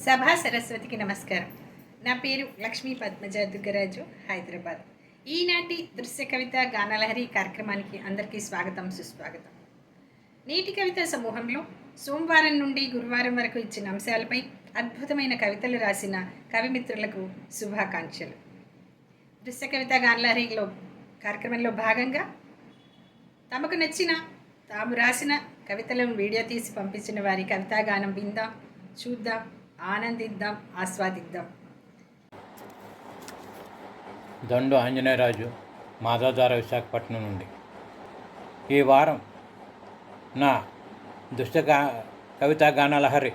సభా సరస్వతికి నమస్కారం. నా పేరు లక్ష్మీ పద్మజ దుగ్గరాజు, హైదరాబాద్. ఈనాటి దృశ్య కవిత గానలహరి కార్యక్రమానికి అందరికీ స్వాగతం, సుస్వాగతం. నేటి కవిత సమూహంలో సోమవారం నుండి గురువారం వరకు ఇచ్చిన అంశాలపై అద్భుతమైన కవితలు రాసిన కవిమిత్రులకు శుభాకాంక్షలు. దృశ్య కవిత గానలహరిలో కార్యక్రమంలో భాగంగా తమకు నచ్చిన తాము రాసిన కవితలను వీడియో తీసి పంపించిన వారి కవితాగానం విందాం, చూద్దాం, ఆనందిద్దాం, ఆస్వాదిద్దాం. దండు ఆంజనేయరాజు, మాధవధార, విశాఖపట్నం నుండి. ఈ వారం నా కవితా గానలహరి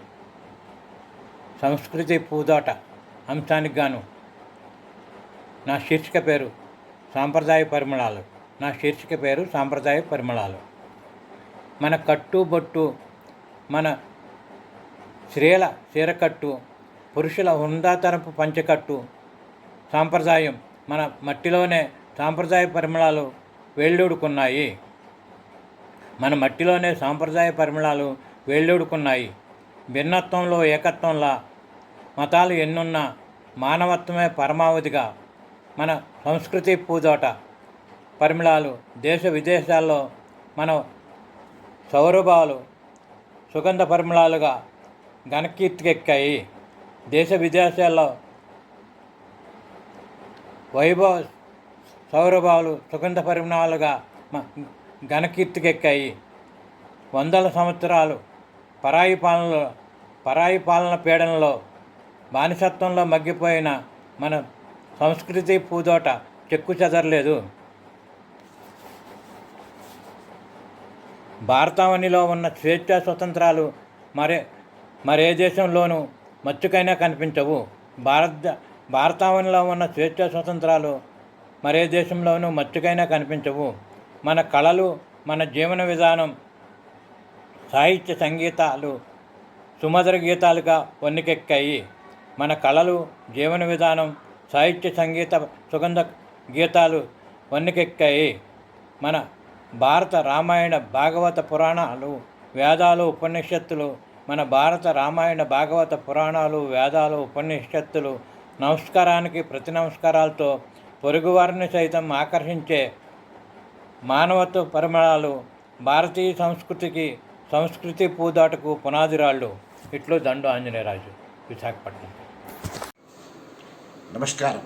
సంస్కృతి పూదోట అంశానికి గాను నా శీర్షిక పేరు సాంప్రదాయ పరిమళాలు. మన కట్టుబొట్టు, మన స్త్రీల చీరకట్టు, పురుషుల హుందాతరపు పంచకట్టు, సాంప్రదాయం, మన మట్టిలోనే సాంప్రదాయ పరిమళాలు వేళ్ళూడుకున్నాయి. భిన్నత్వంలో ఏకత్వంలా మతాలు ఎన్నున్నా మానవత్వమే పరమావధిగా మన సంస్కృతి పూదోట పరిమళాలు దేశ విదేశాల్లో మన సౌరభాలు సుగంధ పరిమళాలుగా ఘనకీర్తికెక్కాయి. దేశ విదేశాల్లో వైభవ సౌరభాలు సుగంధ పరిమళాలుగా ఘనకీర్తికెక్కాయి. వందల సంవత్సరాలు పరాయి పాలన పీడనలో బానిసత్వంలో మగ్గిపోయిన మన సంస్కృతి పూదోట చెక్కు చెదరలేదు. భారతావనిలో ఉన్న స్వేచ్ఛా స్వతంత్రాలు మరే దేశంలోనూ మచ్చుకైనా కనిపించవు. భారతావనిలో ఉన్న స్వేచ్ఛా స్వతంత్రాలు మరే దేశంలోనూ మచ్చుకైనా కనిపించవు. మన కళలు, మన జీవన విధానం, సాహిత్య సంగీతాలు సుమధుర గీతాలుగా వన్నెకెక్కాయి. మన కళలు, జీవన విధానం, సాహిత్య సంగీత సుగంధ గీతాలు వన్నెకెక్కాయి. మన భారత రామాయణ భాగవత పురాణాలు, వేదాలు, ఉపనిషత్తులు, మన భారత రామాయణ భాగవత పురాణాలు, వేదాలు, ఉపనిషత్తులు నమస్కారానికి ప్రతి నమస్కారాలతో పొరుగువారిని సైతం ఆకర్షించే మానవత్వ పరిమళాలు భారతీయ సంస్కృతి పూదాటకు పునాదిరాళ్ళు. ఇట్లు దండు ఆంజనేయరాజు, విశాఖపట్నం. నమస్కారం.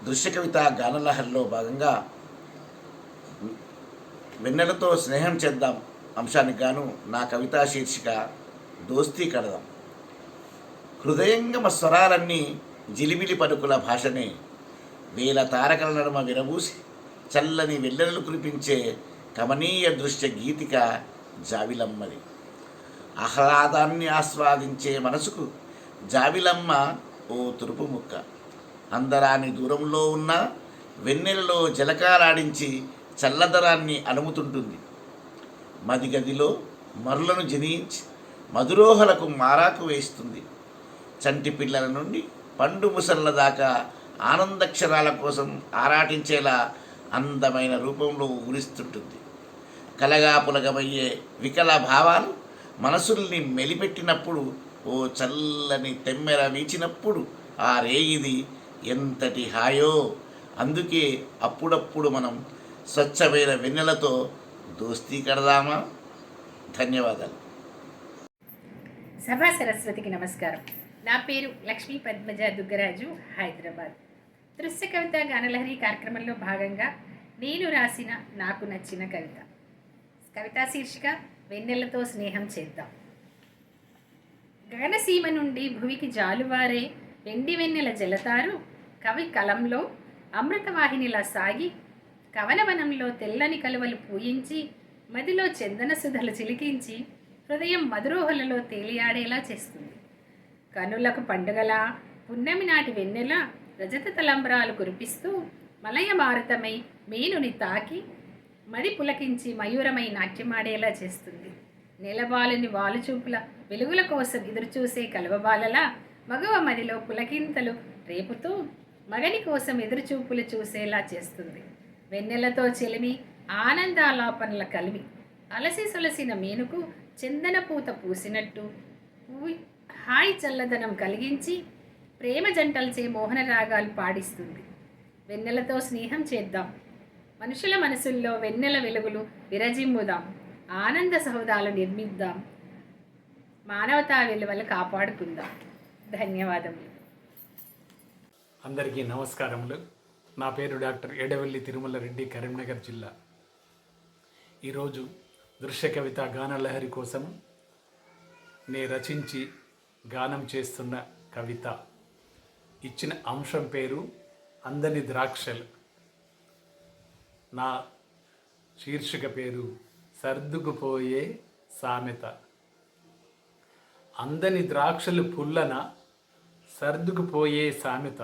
దృశ్య కవిత గానలహరిలో భాగంగా వెన్నెలతో స్నేహం చేద్దాం అంశానికి గాను నా కవితా శీర్షిక దోస్తీ కడదాం. హృదయంగమ స్వరాలన్నీ జిలిబిలి పలుకుల భాషనే వేల తారకల నడుమ విరబూసి చల్లని వెల్లెలు కురిపించే కమనీయ దృశ్య గీతిక జావిలమ్మది. ఆహ్లాదాన్ని ఆస్వాదించే మనసుకు జావిలమ్మ ఓ తురుపు ముక్క. అందరాని దూరంలో ఉన్న వెన్నెలలో జలకాలాడించి చల్లదరాన్ని అలుముతుంటుంది. మదిగదిలో మరులను జనించి మధురోహలకు మారాకు వేస్తుంది. చంటి పిల్లల నుండి పండు ముసళ్ళ దాకా ఆనందక్షరాల కోసం ఆరాటించేలా అందమైన రూపంలో ఊరిస్తుంటుంది. కలగా పులగమయ్యే వికల భావాలు మనసుల్ని మెలిపెట్టినప్పుడు, ఓ చల్లని తెమ్మెర వీచినప్పుడు ఆ రేగిది ఎంతటి హాయో. అందుకే అప్పుడప్పుడు మనం స్వచ్ఛమైన వెన్నెలతో దోస్తీ కడదామా? ధన్యవాదాలు. సభా సరస్వతికి నమస్కారం. నా పేరు లక్ష్మీ పద్మజ దుగ్గరాజు, హైదరాబాద్. దృశ్య కవిత గానలహరి కార్యక్రమంలో భాగంగా నేను రాసిన నాకు నచ్చిన కవితా శీర్షిక వెన్నెలతో స్నేహం చేద్దాం. గగనసీమ నుండి భువికి జాలువారే వెండి వెన్నెల జలతారు కవి కలంలో అమృతవాహినిలా సాగి కవనవనంలో తెల్లని కలువలు పూయించి మదిలో చందన సుధలు చిలికించి హృదయం మధురోహలలో తేలియాడేలా చేస్తుంది. కనులకు పండుగలా పున్నమి నాటి వెన్నెల రజత తలంబ్రాలు కురిపిస్తూ మలయమారుతమై మేనుని తాకి మది పులకించి మయూరమై నాట్యమాడేలా చేస్తుంది. నెలబాలుని వాలుచూపుల వెలుగుల కోసం ఎదురుచూసే కలువబాలలా మగవ మదిలో పులకింతలు రేపుతూ మగని కోసం ఎదురుచూపులు చూసేలా చేస్తుంది. వెన్నెలతో చెలిమి ఆనందాలాపనల కలిమి అలసి సొలసిన మేనుకు చందన పూత పూసినట్టు హాయ్ చల్లదనం కలిగించి ప్రేమ జంటలచే మోహన రాగాలు పాడిస్తుంది. వెన్నెలతో స్నేహం చేద్దాం, మనుషుల మనసుల్లో వెన్నెల వెలుగులు విరజిమ్ముదాం, ఆనంద సౌధాలు నిర్మిద్దాం, మానవతా విలువలు కాపాడుకుందాం. ధన్యవాదములు. అందరికీ నమస్కారములు. నా పేరు డాక్టర్ ఎడవెల్లి తిరుమల రెడ్డి, కరీంనగర్ జిల్లా. ఈరోజు దృశ్య కవిత గానలహరి కోసం నే రచించి గానం చేస్తున్న కవిత ఇచ్చిన అంశం పేరు అందని ద్రాక్షలు. నా శీర్షిక పేరు సర్దుకుపోయే సామెత. అందని ద్రాక్షలు పుల్లన సర్దుకుపోయే సామెత,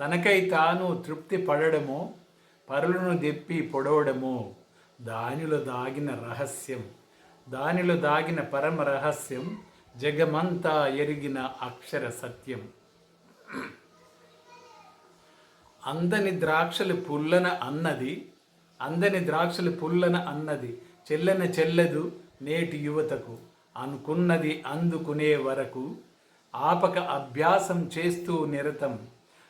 తనకై తాను తృప్తి పడడమో పరులను దెప్పి పొడవడమో దానిలో దాగిన రహస్యం, దానిలో దాగిన పరమ రహస్యం, జగమంతా ఎరిగిన అక్షర సత్యం. అందని ద్రాక్షలు పుల్లన అన్నది, అందని ద్రాక్షలు పుల్లన అన్నది చెల్లన చెల్లదు నేటి యువతకు. అనుకున్నది అందుకునే వరకు ఆపక అభ్యాసం చేస్తూ నిరతం,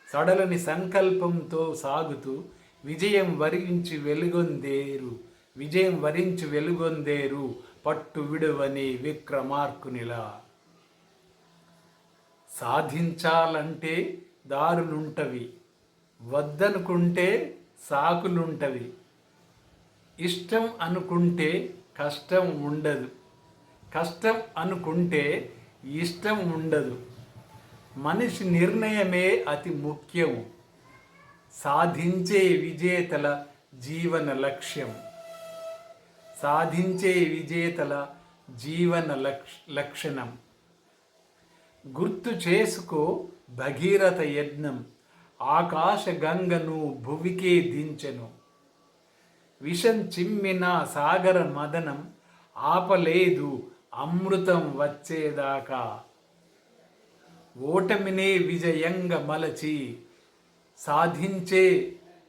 సడలని సంకల్పంతో సాగుతూ విజయం వరించి వెలుగొందేరు, విజయం వరించి వెలుగొందేరు పట్టు విడువని విక్రమార్కునిలా. సాధించాలంటే దారులుంటవి, వద్దనుకుంటే సాకులుంటవి, ఇష్టం అనుకుంటే కష్టం ఉండదు, కష్టం అనుకుంటే ఇష్టం ఉండదు. మనిషి నిర్ణయమే అతి ముఖ్యం, సాధించే విజేతల జీవన లక్ష్యం, సాధించే విజేతల జీవన లక్షణం. గుర్తు చేసుకో భగీరథ యజ్ఞం, ఆకాశ గంగను భువికే దించెను. విషం చిమ్మిన సాగర మదనం ఆపలేదు అమృతం వచ్చేదాకా. ఓటమినే విజయంగా మలచి సాధించే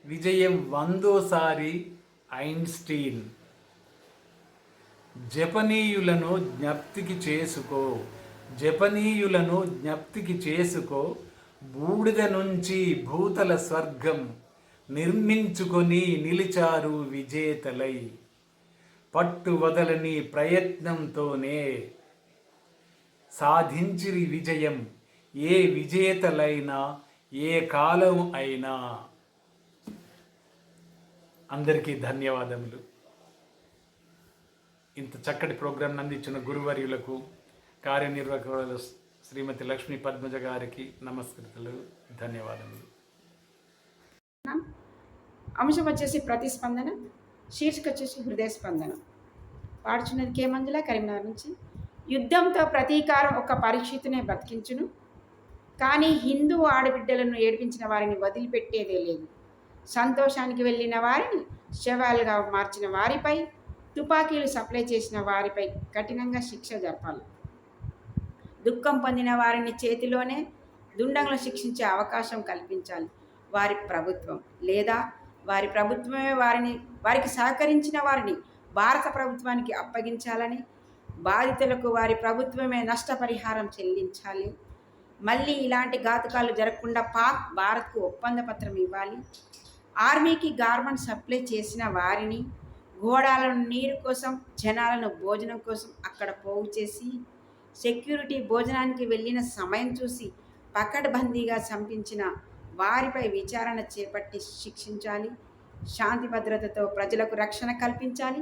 విజయం 100సారి ఐన్స్టీన్. జపనీయులను జ్ఞప్తికి చేసుకో, జపనీయులను జ్ఞప్తికి చేసుకో, బూడిద నుంచి భూతల స్వర్గం నిర్మించుకొని నిలిచారు విజేతలై. పట్టు వదలని ప్రయత్నంతోనే సాధించిరి విజయం, ఏ విజేతలైనా ఏ కాలం అయినా. అందరికీ ధన్యవాదములు. ఇంత చక్కటి ప్రోగ్రాం అందించిన గురువర్యులకు, కార్యనిర్వాహకులు శ్రీమతి లక్ష్మీ పద్మజ గారికి నమస్కృతులు, ధన్యవాదములు. అంశం వచ్చేసి ప్రతిస్పందన, శీర్షిక వచ్చేసి హృదయ స్పందన. పాడుచున్నది కే మంజుల, కరీంనగర్ నుంచి. యుద్ధంతో ప్రతీకారం ఒక పరీక్షితునే బ్రతికించును, కానీ హిందూ ఆడబిడ్డలను ఏడిపించిన వారిని వదిలిపెట్టేదే లేదు. సంతోషానికి వెళ్ళిన వారిని శవాలుగా మార్చిన వారిపై, తుపాకీలు సప్లై చేసిన వారిపై కఠినంగా శిక్ష జరపాలి. దుఃఖం పొందిన వారిని చేతిలోనే దుండంగా శిక్షించే అవకాశం కల్పించాలి వారి ప్రభుత్వం, లేదా వారి ప్రభుత్వమే వారికి సహకరించిన వారిని భారత ప్రభుత్వానికి అప్పగించాలని, బాధితులకు వారి ప్రభుత్వమే నష్టపరిహారం చెల్లించాలి. మళ్ళీ ఇలాంటి ఘాతుకాలు జరగకుండా పాక్ భారత్కు ఒప్పంద పత్రం ఇవ్వాలి. ఆర్మీకి గార్మెంట్ సప్లై చేసిన వారిని, ఘోడాలను నీరు కోసం, జనాలను భోజనం కోసం అక్కడ పోగు చేసి, సెక్యూరిటీ భోజనానికి వెళ్ళిన సమయం చూసి పకడ్బందీగా చంపించిన వారిపై విచారణ చేపట్టి శిక్షించాలి. శాంతి భద్రతతో ప్రజలకు రక్షణ కల్పించాలి.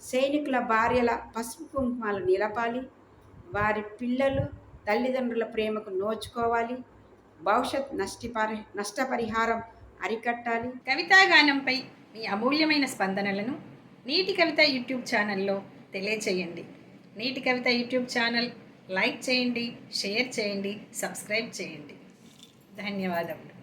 సైనికుల భార్యల పసుపు కుంకుమాలు నిలపాలి. వారి పిల్లలు తల్లిదండ్రుల ప్రేమకు నోచుకోవాలి. భవిష్యత్ నష్టపరిహారం అరికట్టాలి. కవితా గానంపై మీ అమూల్యమైన స్పందనలను నీటి కవిత యూట్యూబ్ ఛానల్లో తెలియచేయండి. నీటి కవిత యూట్యూబ్ ఛానల్ లైక్ చేయండి, షేర్ చేయండి, సబ్స్క్రైబ్ చేయండి. ధన్యవాదములు.